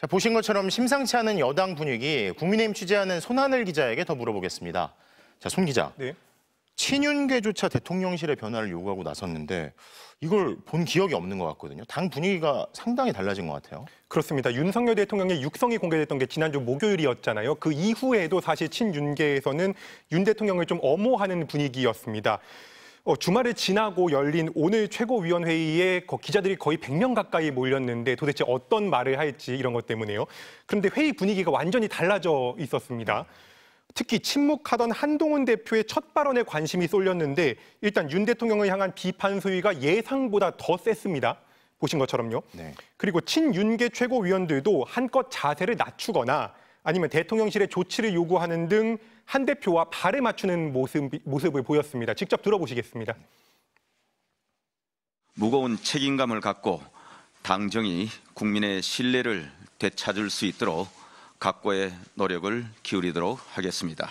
자, 보신 것처럼 심상치 않은 여당 분위기, 국민의힘 취재하는 손하늘 기자에게 더 물어보겠습니다. 자, 손 기자. 네. 친윤계조차 대통령실의 변화를 요구하고 나섰는데 이걸 본 기억이 없는 것 같거든요. 당 분위기가 상당히 달라진 것 같아요. 그렇습니다. 윤석열 대통령의 육성이 공개됐던 게 지난주 목요일이었잖아요. 그 이후에도 사실 친윤계에서는 윤 대통령을 좀 엄호하는 분위기였습니다. 주말을 지나고 열린 오늘 최고위원회의에 기자들이 거의 100명 가까이 몰렸는데 도대체 어떤 말을 할지 이런 것 때문에요. 그런데 회의 분위기가 완전히 달라져 있었습니다. 특히 침묵하던 한동훈 대표의 첫 발언에 관심이 쏠렸는데 일단 윤 대통령을 향한 비판 수위가 예상보다 더 셌습니다. 보신 것처럼요. 네. 그리고 친윤계 최고위원들도 한껏 자세를 낮추거나 아니면 대통령실의 조치를 요구하는 등 한 대표와 발을 맞추는 모습을 보였습니다. 직접 들어보시겠습니다. 무거운 책임감을 갖고 당정이 국민의 신뢰를 되찾을 수 있도록 각고의 노력을 기울이도록 하겠습니다.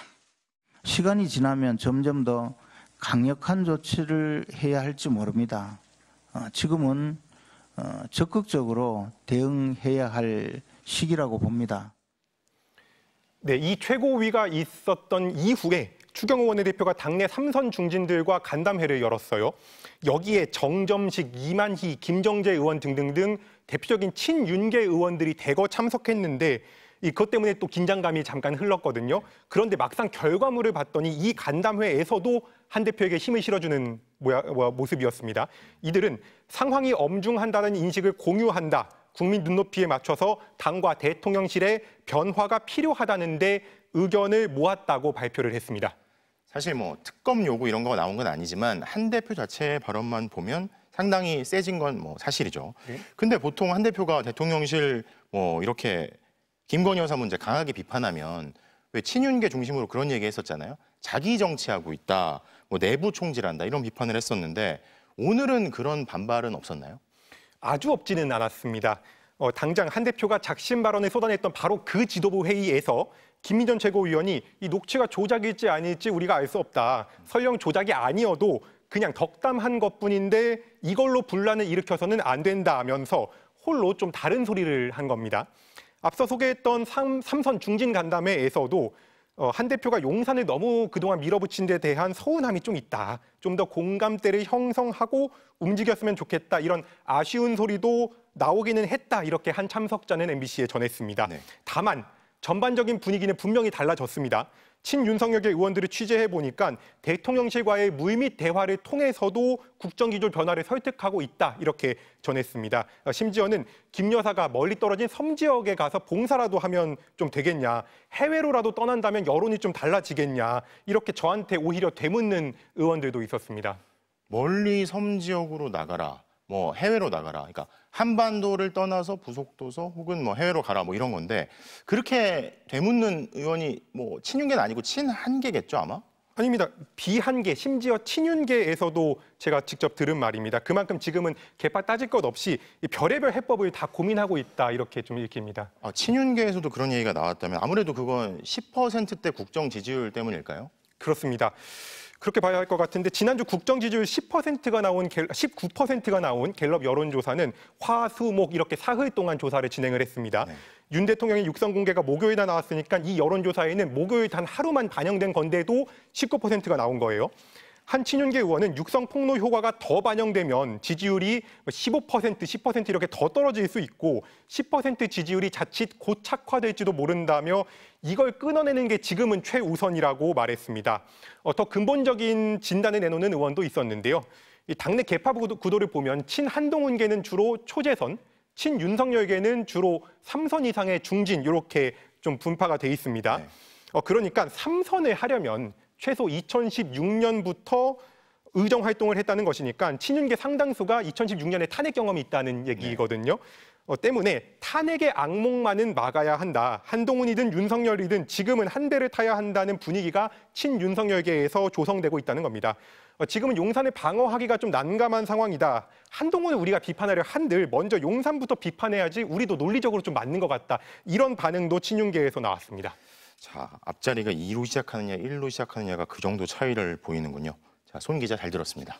시간이 지나면 점점 더 강력한 조치를 해야 할지 모릅니다. 지금은 적극적으로 대응해야 할 시기라고 봅니다. 네, 이 최고위가 있었던 이후에 추경호 원내대표가 당내 3선 중진들과 간담회를 열었어요. 여기에 정점식, 이만희, 김정재 의원 등등등 대표적인 친윤계 의원들이 대거 참석했는데 그것 때문에 또 긴장감이 잠깐 흘렀거든요. 그런데 막상 결과물을 봤더니 이 간담회에서도 한 대표에게 힘을 실어주는 모습이었습니다. 이들은 상황이 엄중한다는 인식을 공유한다. 국민 눈높이에 맞춰서 당과 대통령실의 변화가 필요하다는데 의견을 모았다고 발표를 했습니다. 사실 뭐 특검 요구 이런 거 나온 건 아니지만 한 대표 자체의 발언만 보면 상당히 세진 건 뭐 사실이죠. 근데 보통 한 대표가 대통령실 뭐 이렇게 김건희 여사 문제 강하게 비판하면 왜 친윤계 중심으로 그런 얘기 했었잖아요. 자기 정치하고 있다, 뭐 내부 총질한다 이런 비판을 했었는데 오늘은 그런 반발은 없었나요? 아주 없지는 않았습니다. 당장 한 대표가 작심 발언을 쏟아냈던 바로 그 지도부 회의에서 김민전 최고위원이 이 녹취가 조작일지 아닐지 우리가 알 수 없다. 설령 조작이 아니어도 그냥 덕담한 것뿐인데 이걸로 분란을 일으켜서는 안 된다 하면서 홀로 좀 다른 소리를 한 겁니다. 앞서 소개했던 3선 중진 간담회에서도 한 대표가 용산을 너무 그동안 밀어붙인 데 대한 서운함이 좀 있다. 좀 더 공감대를 형성하고 움직였으면 좋겠다. 이런 아쉬운 소리도 나오기는 했다. 이렇게 한 참석자는 MBC에 전했습니다. 네. 다만 전반적인 분위기는 분명히 달라졌습니다. 친윤석열계 의원들을 취재해보니까 대통령실과의 물밑 대화를 통해서도 국정기조 변화를 설득하고 있다 이렇게 전했습니다. 심지어는 김 여사가 멀리 떨어진 섬 지역에 가서 봉사라도 하면 좀 되겠냐, 해외로라도 떠난다면 여론이 좀 달라지겠냐 이렇게 저한테 오히려 되묻는 의원들도 있었습니다. 멀리 섬 지역으로 나가라, 뭐 해외로 나가라. 그러니까 한반도를 떠나서 부속도서 혹은 뭐 해외로 가라 뭐 이런 건데 그렇게 되묻는 의원이 뭐 친윤계는 아니고 친한계겠죠 아마? 아닙니다. 비한계, 심지어 친윤계에서도 제가 직접 들은 말입니다. 그만큼 지금은 개파 따질 것 없이 별의별 해법을 다 고민하고 있다 이렇게 좀 읽힙니다. 친윤계에서도 그런 얘기가 나왔다면 아무래도 그건 10%대 국정 지지율 때문일까요? 그렇습니다. 그렇게 봐야 할 것 같은데 지난주 국정 지지율 19%가 나온 갤럽 여론조사는 화, 수, 목 이렇게 사흘 동안 조사를 진행을 했습니다. 네. 윤 대통령의 육성 공개가 목요일에 나왔으니까 이 여론조사에는 목요일 단 하루만 반영된 건데도 19%가 나온 거예요. 한 친윤계 의원은 육성 폭로 효과가 더 반영되면 지지율이 15%, 10% 이렇게 더 떨어질 수 있고 10% 지지율이 자칫 고착화될지도 모른다며 이걸 끊어내는 게 지금은 최우선이라고 말했습니다. 더 근본적인 진단을 내놓는 의원도 있었는데요. 이 당내 개파 구도를 보면 친한동훈계는 주로 초재선, 친윤석열계는 주로 3선 이상의 중진 이렇게 좀 분파가 돼 있습니다. 네. 그러니까 3선을 하려면 최소 2016년부터 의정 활동을 했다는 것이니까 친윤계 상당수가 2016년에 탄핵 경험이 있다는 얘기거든요. 때문에 탄핵의 악몽만은 막아야 한다. 한동훈이든 윤석열이든 지금은 한 배를 타야 한다는 분위기가 친윤석열계에서 조성되고 있다는 겁니다. 지금은 용산을 방어하기가 좀 난감한 상황이다. 한동훈을 우리가 비판하려 한들 먼저 용산부터 비판해야지 우리도 논리적으로 좀 맞는 것 같다. 이런 반응도 친윤계에서 나왔습니다. 자, 앞자리가 2로 시작하느냐 1로 시작하느냐가 그 정도 차이를 보이는군요. 자, 손 기자 잘 들었습니다.